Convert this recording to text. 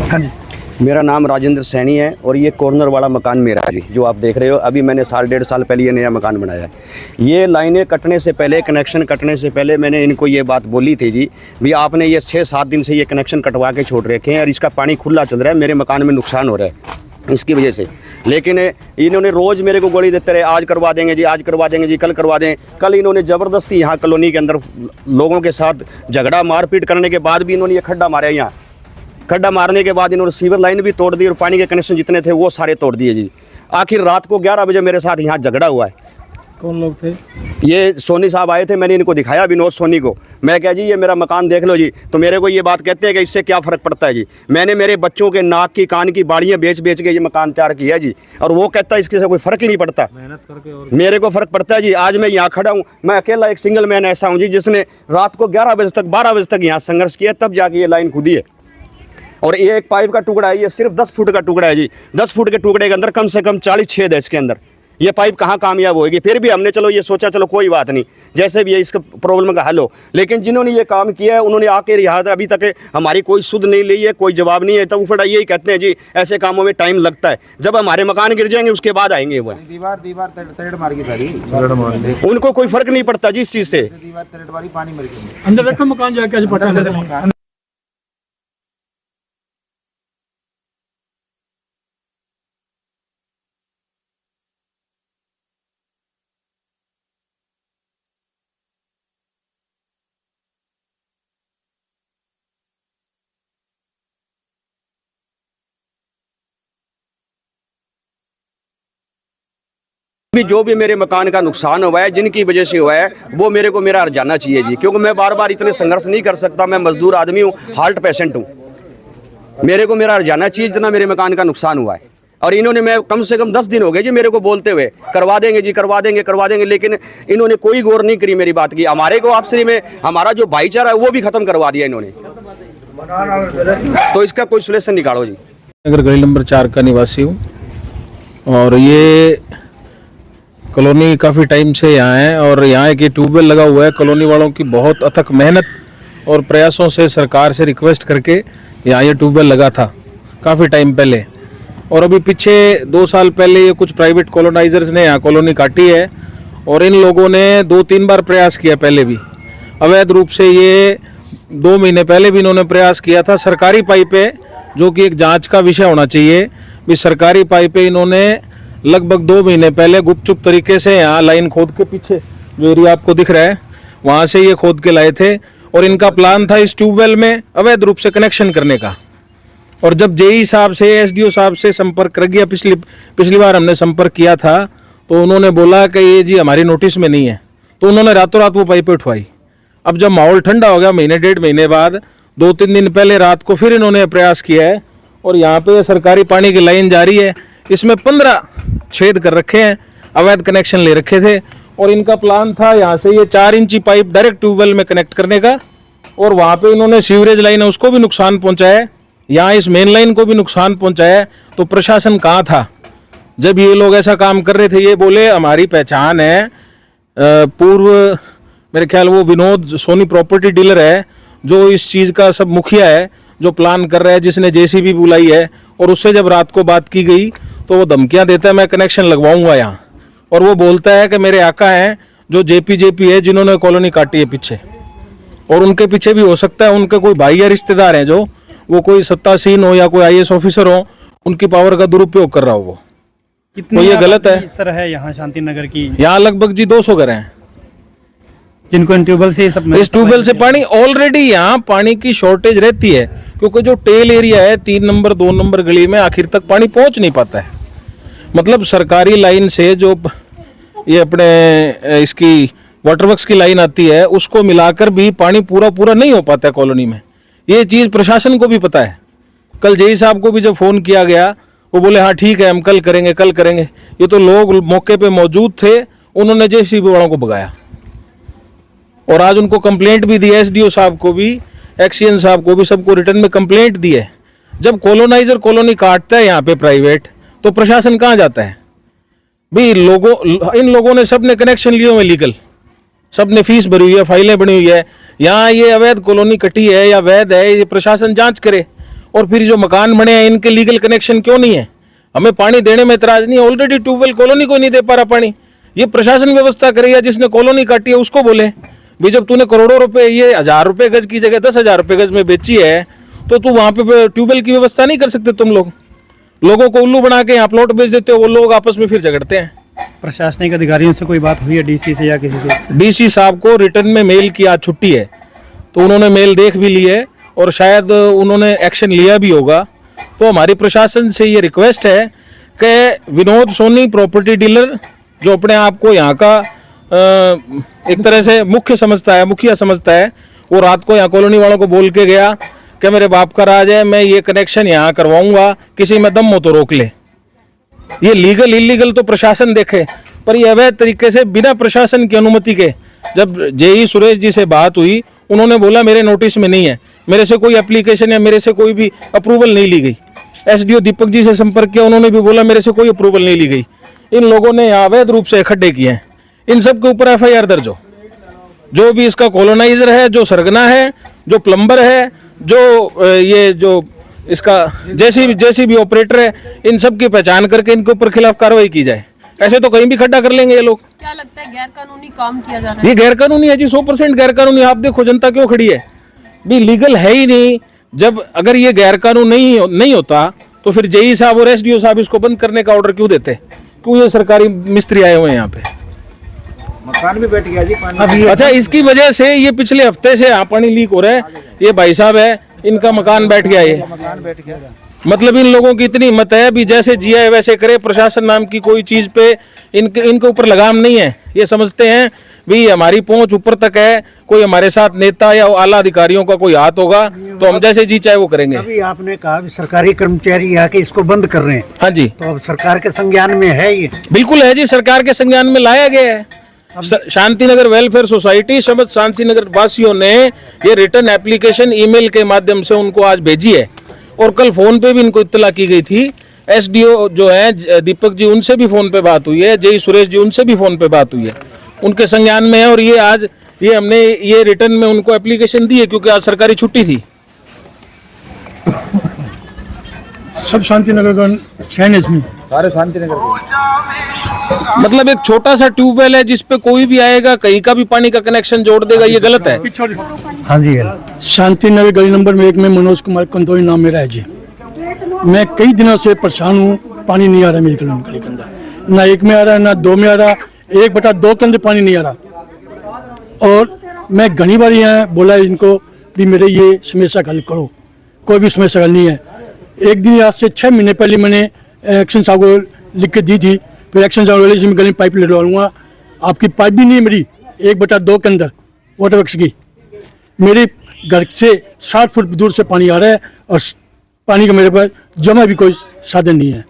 हाँ जी। मेरा नाम राजेंद्र सैनी है और ये कॉर्नर वाला मकान मेरा है जी, जो आप देख रहे हो। अभी मैंने साल डेढ़ साल पहले ये नया मकान बनाया है। ये लाइनें कटने से पहले, कनेक्शन कटने से पहले मैंने इनको ये बात बोली थी जी, भी आपने ये 6-7 दिन से ये कनेक्शन कटवा के छोड़ रखे हैं और इसका पानी खुला चल रहा है, मेरे मकान में नुकसान हो रहा है इसकी वजह से। लेकिन इन्होंने रोज़ मेरे को गोली देते रहे, आज करवा देंगे जी, आज करवा देंगे जी, कल करवा दें। कल इन्होंने ज़बरदस्ती यहाँ कॉलोनी के अंदर लोगों के साथ झगड़ा मारपीट करने के बाद भी इन्होंने ये खड्डा मारा। यहाँ खड्डा मारने के बाद इन्होंने सीवर लाइन भी तोड़ दी और पानी के कनेक्शन जितने थे वो सारे तोड़ दिए जी। आखिर रात को 11 बजे मेरे साथ यहाँ झगड़ा हुआ है। कौन लोग थे? ये सोनी साहब आए थे, मैंने इनको दिखाया विनोद सोनी को। मैं कहा जी ये मेरा मकान देख लो जी, तो मेरे को ये बात कहते हैं कि इससे क्या फ़र्क पड़ता है जी। मैंने मेरे बच्चों के नाक की कान की बाड़ियाँ बेच बेच के ये मकान तैयार किया जी, और वो कहता है इसके से कोई फ़र्क ही नहीं पड़ता। मेहनत करके और मेरे को फ़र्क पड़ता है जी। आज मैं यहाँ खड़ा हूँ, मैं अकेला एक सिंगल मैन ऐसा हूँ जी जिसने रात को 11 बजे तक 12 बजे तक यहाँ संघर्ष किया, तब जाके ये लाइन खुदी है। और ये एक पाइप का टुकड़ा है, ये सिर्फ 10 फुट का टुकड़ा है जी। 10 फुट के टुकड़े के अंदर कम से कम 40 छेद है इसके अंदर। ये पाइप कहाँ कामयाब होगी? फिर भी हमने चलो ये सोचा चलो कोई बात नहीं, जैसे भी है इसका प्रॉब्लम का हल हो। लेकिन जिन्होंने ये काम किया है उन्होंने आके यहाँ अभी तक हमारी कोई सुध नहीं ली है, कोई जवाब नहीं है। तब उफड़ा यही कहते हैं जी ऐसे कामों में टाइम लगता है, जब हमारे मकान गिर जाएंगे उसके बाद आएंगे वो। दीवार तरेड़ मार की सारी, उनको कोई फर्क नहीं पड़ता जी इस चीज़ से। दीवार तरेड़ मारी, पानी मर गया। अंदर देखो मकान जाके आज पता नहीं। भी जो भी मेरे मकान का नुकसान हुआ है, जिनकी वजह से हुआ है, वो मेरे को मेरा हर्जाना चाहिए जी। क्योंकि मैं बार बार इतने संघर्ष नहीं कर सकता, मैं मजदूर आदमी हूँ, हार्ट पेशेंट हूँ। मेरे को मेरा हर्जाना चाहिए जितना मेरे मकान का नुकसान हुआ है। और इन्होंने, मैं कम से कम 10 दिन हो गए जी मेरे को बोलते हुए करवा देंगे जी, करवा देंगे, करवा देंगे, लेकिन इन्होंने कोई गौर नहीं करी मेरी बात की। हमारे को आपसी में हमारा जो भाईचारा है वो भी खत्म करवा दिया इन्होंने। तो इसका कोई सोल्यूशन निकालो जी। नगर गली नंबर 4 का निवासी हूँ और ये कॉलोनी काफ़ी टाइम से यहाँ है और यहाँ एक ये ट्यूबवेल लगा हुआ है। कॉलोनी वालों की बहुत अथक मेहनत और प्रयासों से सरकार से रिक्वेस्ट करके यहाँ ये ट्यूबवेल लगा था काफ़ी टाइम पहले। और अभी पीछे 2 साल पहले ये कुछ प्राइवेट कॉलोनाइजर्स ने यहाँ कॉलोनी काटी है और इन लोगों ने 2-3 बार प्रयास किया पहले भी अवैध रूप से। ये 2 महीने पहले भी इन्होंने प्रयास किया था। सरकारी पाइपें, जो कि एक जाँच का विषय होना चाहिए, भी सरकारी पाइपें इन्होंने लगभग 2 महीने पहले गुपचुप तरीके से यहाँ लाइन खोद के पीछे जो एरिया आपको दिख रहा है वहाँ से ये खोद के लाए थे। और इनका प्लान था इस ट्यूबवेल में अवैध रूप से कनेक्शन करने का। और जब जेई साहब से, एसडीओ साहब से संपर्क कर गया, पिछली बार हमने संपर्क किया था, तो उन्होंने बोला कि ये जी हमारी नोटिस में नहीं है। तो उन्होंने रातों रात वो पाइपें उठवाई। अब जब माहौल ठंडा हो गया, महीने 1.5 महीने बाद, 2-3 दिन पहले रात को फिर इन्होंने प्रयास किया है और यहाँ पे सरकारी पानी की लाइन जारी है। इसमें 15 छेद कर रखे हैं, अवैध कनेक्शन ले रखे थे। और इनका प्लान था यहाँ से ये 4 इंची पाइप डायरेक्ट ट्यूबवेल में कनेक्ट करने का। और वहाँ पे इन्होंने सीवरेज लाइन है उसको भी नुकसान पहुँचाया, यहाँ इस मेन लाइन को भी नुकसान पहुँचाया। तो प्रशासन कहाँ था जब ये लोग ऐसा काम कर रहे थे? ये बोले हमारी पहचान है, पूर्व मेरे ख्याल वो विनोद सोनी प्रॉपर्टी डीलर है जो इस चीज़ का सब मुखिया है, जो प्लान कर रहा है, जिसने जेसीबी बुलाई है। और उससे जब रात को बात की गई तो वो धमकियां देता है मैं कनेक्शन लगवाऊंगा यहाँ। और वो बोलता है कि मेरे आका हैं जो जेपी है, जिन्होंने कॉलोनी काटी है पीछे। और उनके पीछे भी हो सकता है उनके कोई भाई या रिश्तेदार हैं, जो वो कोई सत्तासीन हो या कोई IAS ऑफिसर हो, उनकी पावर का दुरुपयोग कर रहा हो वो। कितनी ये गलत है सर है यहाँ शांति नगर की? यहाँ लगभग जी 200 घर हैं जिनको ट्यूबवेल से सब, इस ट्यूबवेल से पानी ऑलरेडी यहाँ पानी की शॉर्टेज रहती है, क्योंकि जो टेल एरिया है 3 नंबर 2 नंबर गली में आखिर तक पानी पहुँच नहीं पाता है। मतलब सरकारी लाइन से जो ये अपने इसकी वाटरवर्क्स की लाइन आती है उसको मिलाकर भी पानी पूरा नहीं हो पाता है कॉलोनी में। ये चीज़ प्रशासन को भी पता है। कल जेई साहब को भी जब फ़ोन किया गया वो बोले हाँ ठीक है हम कल करेंगे। ये तो लोग मौके पे मौजूद थे, उन्होंने जेसीबी वालों को भगाया। और आज उनको कंप्लेंट भी दी है, एसडीओ साहब को भी, एक्सीएन साहब को भी, सबको रिटर्न में कंप्लेंट दी है। जब कॉलोनाइजर कॉलोनी काटता है यहाँ पे प्राइवेट, तो प्रशासन कहाँ जाता है भाई? इन लोगों ने सबने कनेक्शन लिए हुए लीगल, सबने फीस भरी हुई है, फाइलें बनी हुई है। यहाँ ये अवैध कॉलोनी कटी है या वैध है, ये प्रशासन जांच करे। और फिर जो मकान बने हैं इनके लीगल कनेक्शन क्यों नहीं है? हमें पानी देने में इतराज नहीं, ऑलरेडी ट्यूबवेल कॉलोनी को नहीं दे पा रहा पानी। ये प्रशासन व्यवस्था करे या जिसने कॉलोनी काटी है उसको बोले भी जब तूने करोड़ों रुपए ये 1000 रुपए गज की जगह 10,000 रुपए गज में बेची है तो तू वहां पे ट्यूबवेल की व्यवस्था नहीं कर सकते? तुम लोगों को उल्लू बना के यहाँ प्लॉट बेच देते हो, वो लोग आपस में फिर झगड़ते हैं। प्रशासनिक अधिकारियों से कोई बात हुई है डीसी से या किसी से? डीसी साहब को रिटर्न में मेल की आज छुट्टी है, तो उन्होंने मेल देख भी ली है और शायद उन्होंने एक्शन लिया भी होगा। तो हमारी प्रशासन से ये रिक्वेस्ट है कि विनोद सोनी प्रॉपर्टी डीलर जो अपने आप को यहाँ का एक तरह से मुखिया समझता है, वो रात को यहाँ कॉलोनी वालों को बोल के गया कि मेरे बाप का राज है, मैं ये कनेक्शन यहाँ करवाऊंगा, किसी में दम हो तो रोक ले। ये लीगल इलीगल तो प्रशासन देखे, पर ये अवैध तरीके से बिना प्रशासन की अनुमति के, जब जेई सुरेश जी से बात हुई उन्होंने बोला मेरे नोटिस में नहीं है, मेरे से कोई एप्लीकेशन या मेरे से कोई भी अप्रूवल नहीं ली गई। एसडीओ दीपक जी से संपर्क किया, उन्होंने भी बोला मेरे से कोई अप्रूवल नहीं ली गई। इन लोगों ने यहाँ अवैध रूप से खड्डे किए हैं, इन सब के ऊपर एफआईआर दर्ज हो। जो भी इसका कॉलोनाइजर है, जो सरगना है, जो प्लम्बर है, जो ये जो इसका जैसी भी ऑपरेटर है, इन सब की पहचान करके इनके ऊपर खिलाफ कार्रवाई की जाए। ऐसे तो कहीं भी खड्डा कर लेंगे ये लोग। क्या लगता है गैर कानूनी काम किया जा रहा है? ये गैर कानूनी है जी, 100% गैर कानूनी। आप देखो जनता क्यों खड़ी है, भी लीगल है ही नहीं। जब अगर ये गैर कानून नहीं होता तो फिर जेई साहब और एसडीओ साहब इसको बंद करने का ऑर्डर क्यों देते? क्यों ये सरकारी मिस्त्री आए हुए हैं यहाँ पे? मकान भी बैठ गया जी पानी। अच्छा, इसकी वजह से ये पिछले हफ्ते से यहाँ पानी लीक हो रहा है। ये भाई साहब है, इनका मकान बैठ गया। ये मकान बैठ गया। मतलब इन लोगों की इतनी हिम्मत है भी जैसे जिया है वैसे करे। प्रशासन नाम की कोई चीज पे इनके ऊपर लगाम नहीं है। ये समझते हैं भी हमारी पहुंच ऊपर तक है, कोई हमारे साथ नेता या आला अधिकारियों का कोई हाथ होगा तो हम जैसे जी चाहे वो करेंगे। अभी आपने कहा भी सरकारी कर्मचारी आके इसको बंद कर रहे हैं, हाँ जी, तो अब सरकार के संज्ञान में है ये? बिल्कुल है जी, सरकार के संज्ञान में लाया गया है। शांतिनगर वेलफेयर सोसाइटी समझ शांतिनगर वासियों ने ये रिटर्न एप्लीकेशन ईमेल के माध्यम से उनको आज भेजी है और कल फोन पे भी इनको इत्तला की गई थी। एसडीओ जो है दीपक जी, उनसे भी फोन पे बात हुई है, जेई सुरेश जी उनसे भी फोन पे बात हुई है, उनके संज्ञान में है। और ये आज ये हमने ये रिटर्न में उनको एप्लीकेशन दी है क्योंकि आज सरकारी छुट्टी थी। सब शांतिनगर का शहर है इसमें, सारे शांतिनगर के। मतलब एक छोटा सा ट्यूबवेल है जिसपे कोई भी आएगा कहीं का भी पानी का कनेक्शन जोड़ देगा, ये गलत है। हाँ जी, शांतिनगर गली नंबर 1 में मनोज कुमार कंदोई नाम मेरा है जी। मैं कई दिनों से परेशान हूँ, पानी नहीं आ रहा मेरी गली के अंदर, ना 1 में आ रहा है ना 2 में आ रहा, 1/2 के अंदर पानी नहीं आ रहा। और मैं घनी बार यहाँ बोला इनको भी मेरे ये समस्या हल करो, कोई भी समस्या हल नहीं है। एक दिन आज से 6 महीने पहले मैंने एक्शन साहब को लिख के दी थी, फिर एक्शन साहब बोले मैं गली में पाइप ले लूँगा। आपकी पाइप भी नहीं है मेरी 1/2 के अंदर वाटर वर्क्स की। मेरे घर से 60 फुट दूर से पानी आ रहा है और पानी का मेरे पास जमा भी कोई साधन नहीं है।